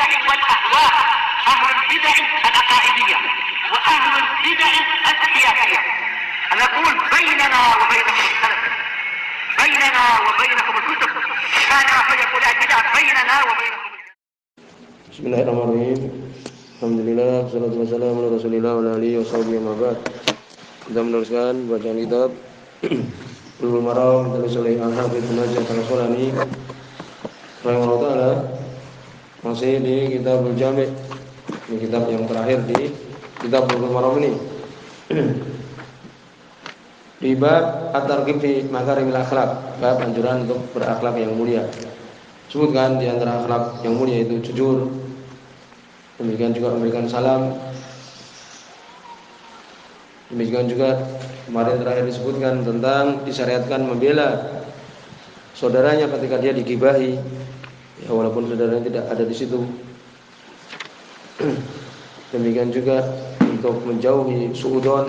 البدع والأهواء، أهل البدع العقائدية وأهل البدع السياسية. نقول بيننا وبينكم السلف، بيننا وبينكم الكتب، كان فيقول البدع بيننا وبينكم. Bismillahirrahmanirrahim. Alhamdulillah, wassalatu wassalamu ala Rasulillah wa ala alihi washabihi wa ba'd. Kita meneruskan bacaan kitab Bulughul Maram tulis oleh Al-Hafidz Ibnu Hajar Al-Asqalani rahimahullah taala. Masih di Kitabul Jami'. Ini kitab yang terakhir di kitab Bulughul Maram ini. Di bab at-targhib fi makarimil akhlaq, bab anjuran untuk berakhlak yang mulia. Sebutkan di antara akhlak yang mulia itu jujur, demikian juga memberikan salam, demikian juga kemarin terakhir disebutkan tentang disyariatkan membela saudaranya ketika dia digibahi, ya, walaupun saudaranya tidak ada di situ. Demikian juga untuk menjauhi suudzon,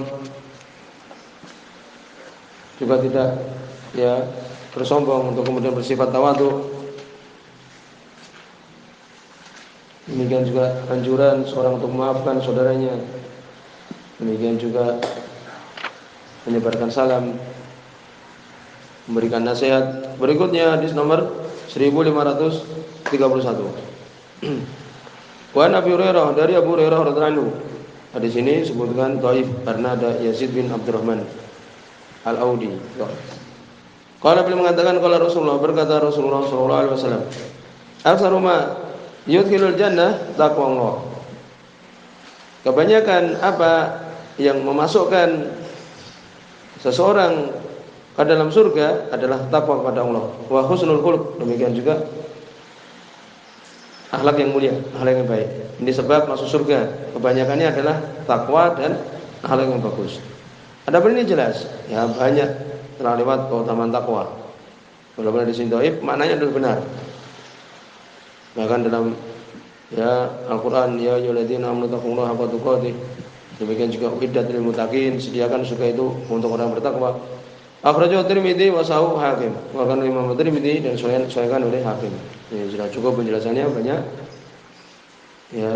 juga tidak ya bersombong untuk kemudian bersifat tawadhu. Demikian juga anjuran seorang untuk memaafkan saudaranya. Demikian juga menyebarkan salam, memberikan nasihat. Berikutnya hadis nomor 1531. Wa Nabi Hurairah, dari Abu Hurairah radhiyallahu anhu. Hadis ini disebutkan dhaif karena ada Yazid bin Abdurrahman Al-Audi. Qala beliau mengatakan qala Rasulullah, berkata Rasulullah sallallahu alaihi wasallam, "Aktsaru ma yudkhilul jannah taqwallah." Kebanyakan apa yang memasukkan seseorang ke dalam surga adalah takwa kepada Allah. Wa husnul khuluq, demikian juga akhlak yang mulia, akhlak yang baik. Ini sebab masuk surga. Kebanyakannya adalah takwa dan akhlak yang bagus. Adapun ini jelas, ya banyak telah lewat keutamaan takwa. Walaupun di sini dhaif, maknanya adalah benar. Bahkan dalam ya Al-Qur'an, ya ayyuhalladzina amanu taqullaha haqqa tuqatih. Demikian juga uiddat lil muttaqin, sediakan surga itu untuk orang bertakwa. Akhrajahu Tirmidzi wa sahahu Hakim. Bahkan Imam Tirmidzi dan sahihkan oleh Hakim. Ya, sudah cukup penjelasannya banyak. Ya.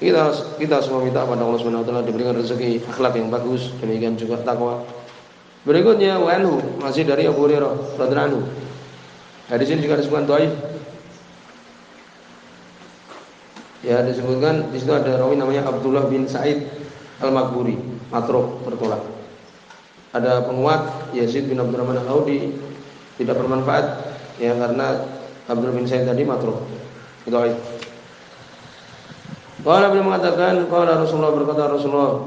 Kita semua minta kepada Allah Subhanahu wa taala diberikan rezeki akhlak yang bagus, demikian juga takwa. Berikutnya wa anhu, masih dari Abu Hurairah radhiyallahu anhu. Hadis ini juga disebutkan dhaif. Ya, disebutkan di situ ada rawi namanya Abdullah bin Sa'id Al-Makburi, matruk, tertolak. Ada penguat Yazid bin Abdurrahman Al-Audi, tidak bermanfaat ya karena Abdullah bin Sa'id tadi matruk. Itu dhaif. Qala beliau mengatakan, qala Rasulullah, berkata Rasulullah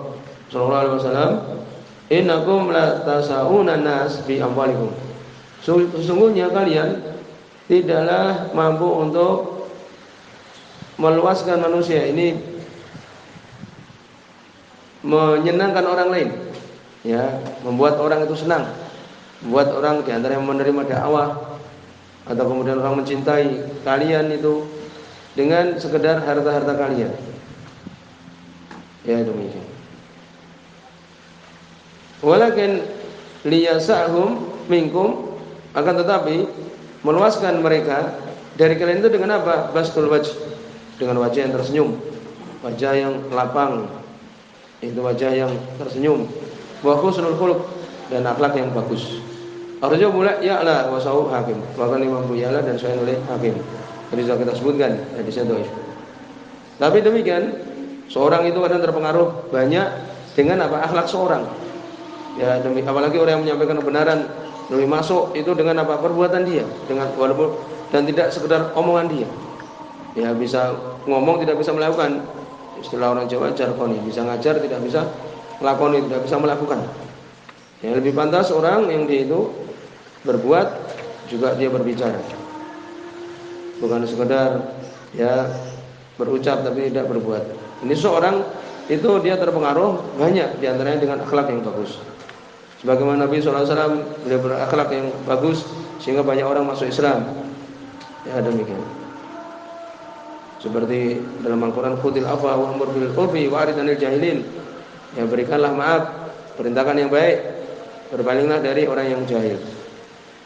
sallallahu alaihi wasallam, "Innakum la tasa'una nas bi amwalikum." Sesungguhnya kalian tidaklah mampu untuk meluaskan manusia ini, menyenangkan orang lain, ya, membuat orang itu senang, membuat orang di antara yang menerima dakwah atau kemudian orang mencintai kalian itu dengan sekedar harta-harta kalian. Ya, demikian. Walakin liyasahum minkum, akan tetapi meluaskan mereka dari kalian itu dengan apa? Bastul wajh, dengan wajah yang tersenyum, wajah yang lapang, itu wajah yang tersenyum. Wa husnul khuluq, dan akhlak yang bagus. Arjo mulai ya'la wa sahu Hakim. Bahkan Imam Ya'la dan sahih oleh Hakim. Tadi sudah kita sebutkan hadisnya dhaif. Tapi demikian, seorang itu kadang terpengaruh banyak dengan apa? Akhlak seorang. Ya, apalagi orang yang menyampaikan kebenaran lebih masuk itu dengan apa? Perbuatan dia, dengan walaupun dan tidak sekedar omongan dia. Ya, bisa ngomong tidak bisa melakukan. Istilah orang Jawa jargoni, bisa ngajar tidak bisa melakoni, tidak bisa melakukan. Ya, lebih pantas orang yang dia itu berbuat juga dia berbicara. Bukan sekedar ya berucap tapi tidak berbuat. Ini seorang itu dia terpengaruh banyak diantaranya dengan akhlak yang bagus. Sebagaimana Nabi SAW beliau berakhlak yang bagus sehingga banyak orang masuk Islam. Ya, demikian. Seperti dalam Al-Quran, khudil afwa wa amur bil urfi wa arid anil jahilin. Ya, berikanlah maaf, perintahkan yang baik, berpalinglah dari orang yang jahil.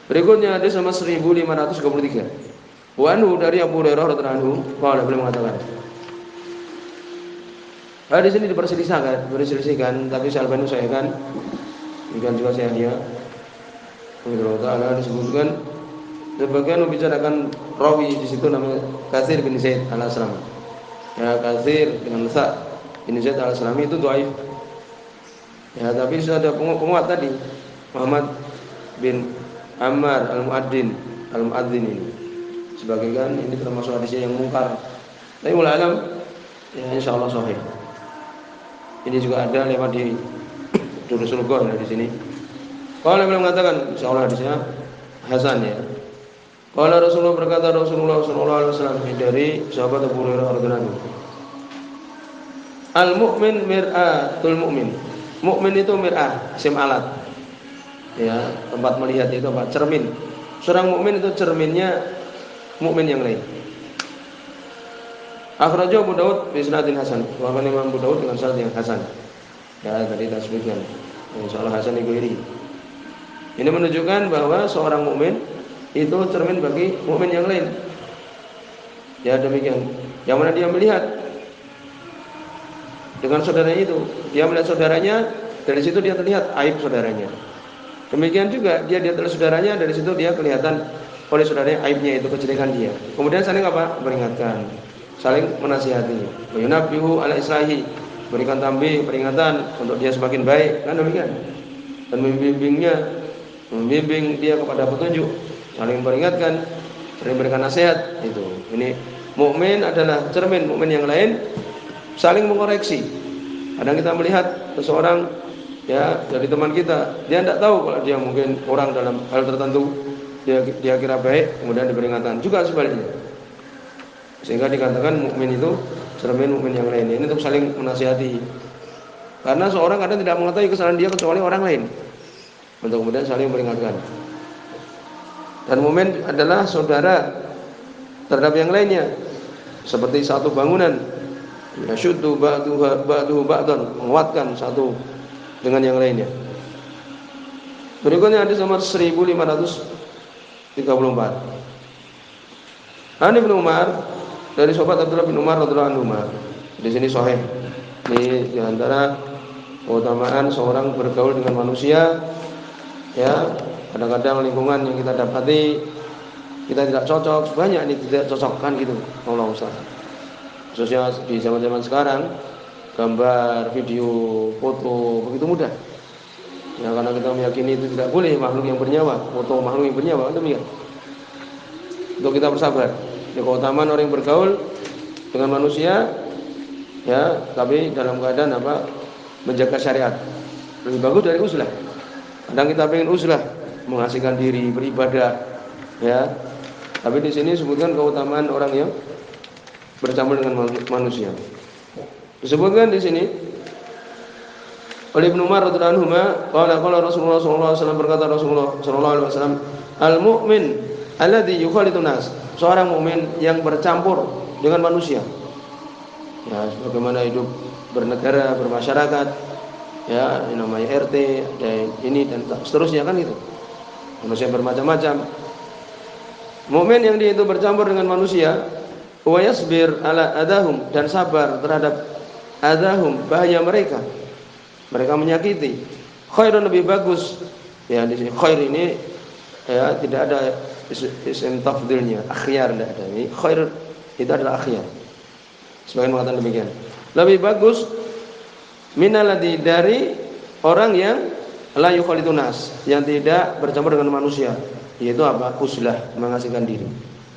Berikutnya hadis nomor 1533. Wa anhu dari Abu Hurairah radhiyallahu anhu, qala beliau mengatakan. Di sini diperselisihkan, tapi Syalbani usahakan, bukan juga saya dia. Allah Taala disebutkan sebagian membicarakan rawi di situ namanya Katsir bin Zaid al-Aslami. Ya, Katsir dengan Sa bin Zaid al-Aslami itu dhaif. Ya, tapi sudah ada penguat tadi, Muhammad bin Ammar al-Muadzin ini. Sebagian ini termasuk hadisnya yang mungkar. Tapi wallahu alam, ya insyaallah sahih. Ini juga ada lewat di Durusul Ghor di sini. Kalau beliau mengatakan insyaallah hadisnya hasan ya. Kalau Rasulullah berkata Rasulullah sallallahu alaihi wasallam dari sahabat Abu Hurairah radhiyallahu anhu. Al-mu'min mir'atul mu'min. Mukmin itu mir'ah, isim alat. Ya, tempat melihat itu apa? Cermin. Seorang mukmin itu cerminnya mukmin yang lain. Akhrajahu Abu Daud bi sanadin hasan. Wa qala Imam Abu Daud dengan sanad yang hasan. Ya, tadi kita sebutkan. Insyaallah hasan al-Ghairi. Ini menunjukkan bahwa seorang mukmin itu cermin bagi mukmin yang lain. Ya, demikian. Yang mana dia melihat dengan saudaranya itu, dia melihat saudaranya, dari situ dia terlihat aib saudaranya. Demikian juga dia lihat oleh saudaranya, dari situ dia kelihatan oleh saudaranya aibnya itu, kejelekan dia. Kemudian saling apa? Peringatkan, saling menasihati. Yunabbihu ala islahi, berikan tambih, peringatan untuk dia semakin baik, kan demikian. Dan membimbing dia kepada petunjuk, saling peringatkan, saling memberikan nasihat. Itu. Ini mukmin adalah cermin mukmin yang lain, saling mengoreksi. Kadang kita melihat seseorang ya dari teman kita, dia tidak tahu kalau dia mungkin orang dalam hal tertentu, dia kira baik, kemudian diperingatkan. Juga sebaliknya. Sehingga dikatakan mukmin itu cermin mukmin yang lain. Ini untuk saling menasihati. Karena seorang kadang tidak mengetahui kesalahan dia kecuali orang lain. Untuk kemudian saling memperingatkan. Dan mukmin adalah saudara terhadap yang lainnya. Seperti satu bangunan. Yasyuddu ba'duhu ba'dan, menguatkan satu dengan yang lainnya. Berikutnya hadis nomor 1534. An Ibnu Umar, dari sahabat Abdullah bin Umar radhiyallahu anhu. Di sini sahih. Ini di antara keutamaan seorang bergaul dengan manusia. Ya, kadang-kadang lingkungan yang kita dapati kita tidak cocok, banyak ini tidak cocok kan gitu. Allah Ustaz. Khususnya di zaman-zaman sekarang, gambar, video, foto begitu mudah. Ya, karena kita meyakini itu tidak boleh makhluk yang bernyawa, foto makhluk yang bernyawa, demikian. Untuk kita bersabar. Ya, keutamaan orang yang bergaul dengan manusia, ya, tapi dalam keadaan apa? Menjaga syariat. Lebih bagus dari uzlah. Kadang kita pengen uzlah, mengasihkan diri, beribadah, ya. Tapi di sini sebutkan keutamaan orang yang bercampur dengan manusia. Disebutkan di sini oleh Ibnu Umar radhiyallahu anhu, qala Rasulullah sallallahu alaihi wasallam, berkata Rasulullah sallallahu alaihi wasallam, al-mu'min alladzi yukhalitun nas, seorang mukmin yang bercampur dengan manusia. Ya, bagaimana hidup bernegara, bermasyarakat, ya, ini namanya RT, dan ini dan seterusnya kan gitu. Manusia bermacam-macam. Mukmin yang dia itu bercampur dengan manusia, wa yasbir ala adahum, dan sabar terhadap adahum, bahaya mereka. Mereka menyakiti. Khairun, lebih bagus. Ya, di sini khair ini ya tidak ada isim tafdilnya, akhyar tidak ada. Ini khair itu adalah akhyar. Sebagian mengatakan demikian. Lebih bagus minalladzi, dari orang yang la yukhalitun nas, yang tidak bercampur dengan manusia. Yaitu apa? Uzlah, mengasihkan diri.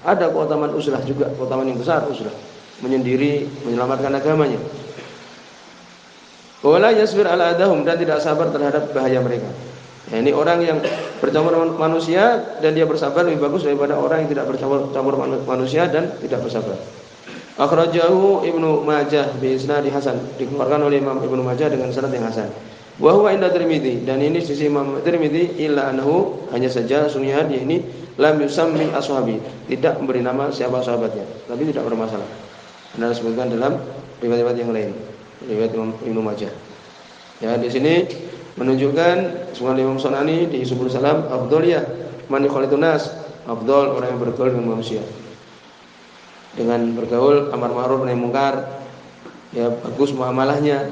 Ada keutamaan uzlah juga, keutamaan yang besar uzlah. Menyendiri, menyelamatkan agamanya. Wala yasbir ala adahum, dan tidak sabar terhadap bahaya mereka. Ya, ini orang yang bercampur manusia dan dia bersabar lebih bagus daripada orang yang tidak bercampur manusia dan tidak bersabar. Akhrajahu Ibnu Majah bi isnad hasan, dikeluarkan oleh Imam Ibnu Majah dengan sanad yang hasan. Wa huwa inda Tirmidzi, dan ini sisi Imam Tirmidzi, illa anhu, hanya saja sunnihan ini lam yusammi ashabi, tidak memberi nama siapa sahabatnya, tapi tidak bermasalah. Anda sebutkan dalam riwayat yang lain, riwayat Ibnu Majah. Ya, di sini menunjukkan sungan Imam Sunani di Subul Salam, afdaliyah man yukhalitun nas, afdal orang yang bergaul dengan manusia. dengan bergaul amar ma'ruf nahi mungkar, ya bagus muamalahnya,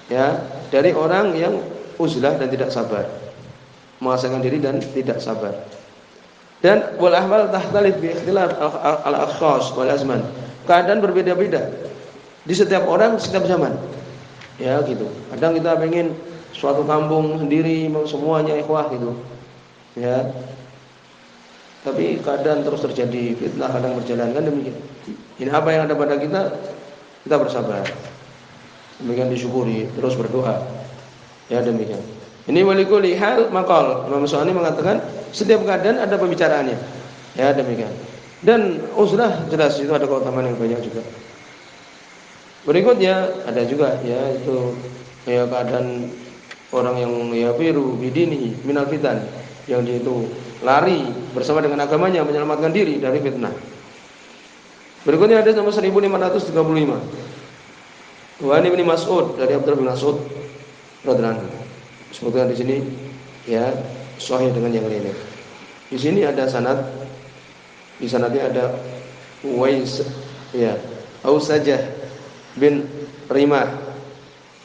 ya dari orang yang uzlah dan tidak sabar, mengasingkan diri dan tidak sabar. Dan wal ahwal tahtalif bi ikhtilaf al-ashkhas wal azman. Keadaan berbeda-beda di setiap orang, setiap zaman. Ya gitu. Kadang kita pengen suatu kampung sendiri semuanya ikhwah gitu. Ya. Tapi keadaan terus terjadi fitnah, kadang berjalan kan demikian. Ini apa yang ada pada kita, kita bersabar. Demikian disyukuri, terus berdoa. Ya demikian. Ini walikuli hal maqal. Imam Syafi'i mengatakan setiap keadaan ada pembicaraannya. Ya demikian. Dan uzlah jelas itu ada keutamaan yang banyak juga. Berikutnya ada juga ya itu ya keadaan orang yang ya biru bidini minal fitan, yang dia itu lari bersama dengan agamanya menyelamatkan diri dari fitnah. Berikutnya hadis nomor 1535. Wa Ibnu Mas'ud dari Abdullah bin Mas'ud radhiyallahu anhu. Sebutkan di sini ya sahih dengan yang lainnya. Di sini ada sanad, di sanadnya ada Uwais ya Ausajah bin Rimah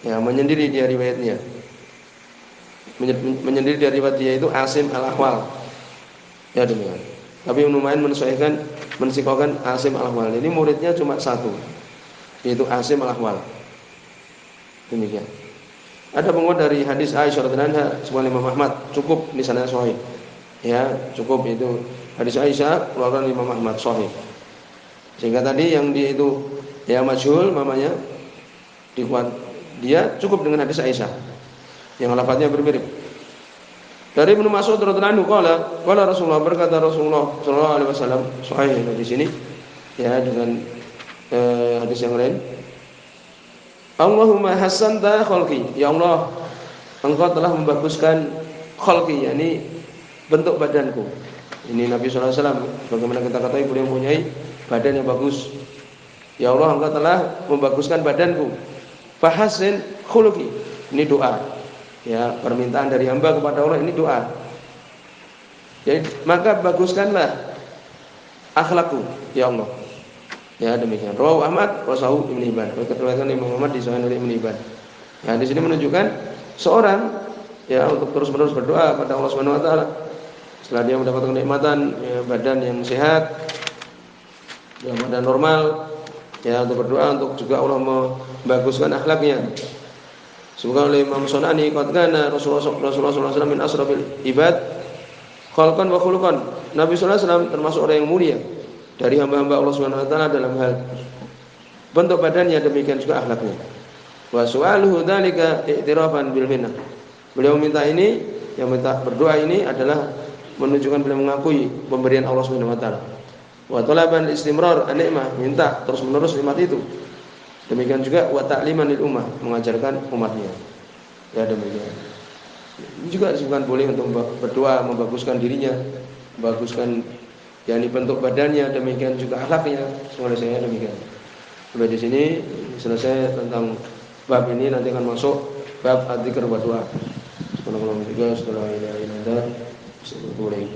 ya menyendiri dia riwayatnya. Menyendiri dari riwayat dia itu Asim al-Ahwal. Ya demikian. Tapi lumayan mensikokan Asim al-Ahwal. Ini muridnya cuma satu, yaitu Asim al-Ahwal. Demikian. Ada penguat dari hadis Aisyah radhiyallahu anha sebagaimana Imam Ahmad, cukup di sana sahih. Ya, cukup itu hadis Aisyah keluaran Imam Ahmad sahih. Sehingga tadi yang dia itu ya majhul mamanya dikuat, dia cukup dengan hadis Aisyah yang lafadznya berbeda. Dari Ibnu Mas'ud radhiyallahu anhu qala Rasulullah, berkata Rasulullah sallallahu alaihi wasallam, sahih di sini ya dengan hadis yang lain. Allahumma hassanta khalqi, ya Allah engkau telah membaguskan khalqi, yakni bentuk badanku. Ini Nabi sallallahu alaihi wasallam, bagaimana kita ketahui beliau mempunyai badan yang bagus. Ya Allah engkau telah membaguskan badanku. Fahassin khuluqi, ini doa. Ya, permintaan dari hamba kepada Allah, ini doa. Jadi maka baguskanlah akhlakku, ya Allah. Ya demikian. Rawahu Ahmad wa Sahih Ibnu Hibban. Diriwayatkan Imam Ahmad di Sahih Ibnu Hibban. Nah, di sini menunjukkan seorang ya untuk terus-menerus berdoa pada Allah Subhanahu wa taala setelah dia mendapatkan kenikmatan ya, badan yang sehat, ya, badan normal, ya untuk berdoa untuk juga Allah membaguskan akhlaknya. Semoga oleh Imam Sunani qadgana Rasulullah sallallahu alaihi wasallam min asrafil ibad khalqan wa khuluqan. Nabi sallallahu alaihi wasallam termasuk orang yang mulia dari hamba-hamba Allah Subhanahu wa taala dalam hal bentuk badannya, demikian juga akhlaknya. Wa su'aluhu dzalika i'tirafan bil minnah. Beliau minta ini, yang minta berdoa ini adalah menunjukkan beliau mengakui pemberian Allah Subhanahu wa taala. Wa talaban istimrar an-ni'mah, minta terus-menerus nikmat itu. Demikian juga wa ta'liman lil ummah, mengajarkan umatnya. Ya demikian. Ini juga bukan boleh untuk berdoa membaguskan dirinya, membaguskan yakni bentuk badannya, demikian juga akhlaknya. Semoga saya demikian. Sampai di sini selesai tentang bab ini, nanti akan masuk bab adzikr wa doa. Subhanallah wa bihamdihi, asyhadu an la ilaha illa anta, astaghfiruka wa atubu ilaik.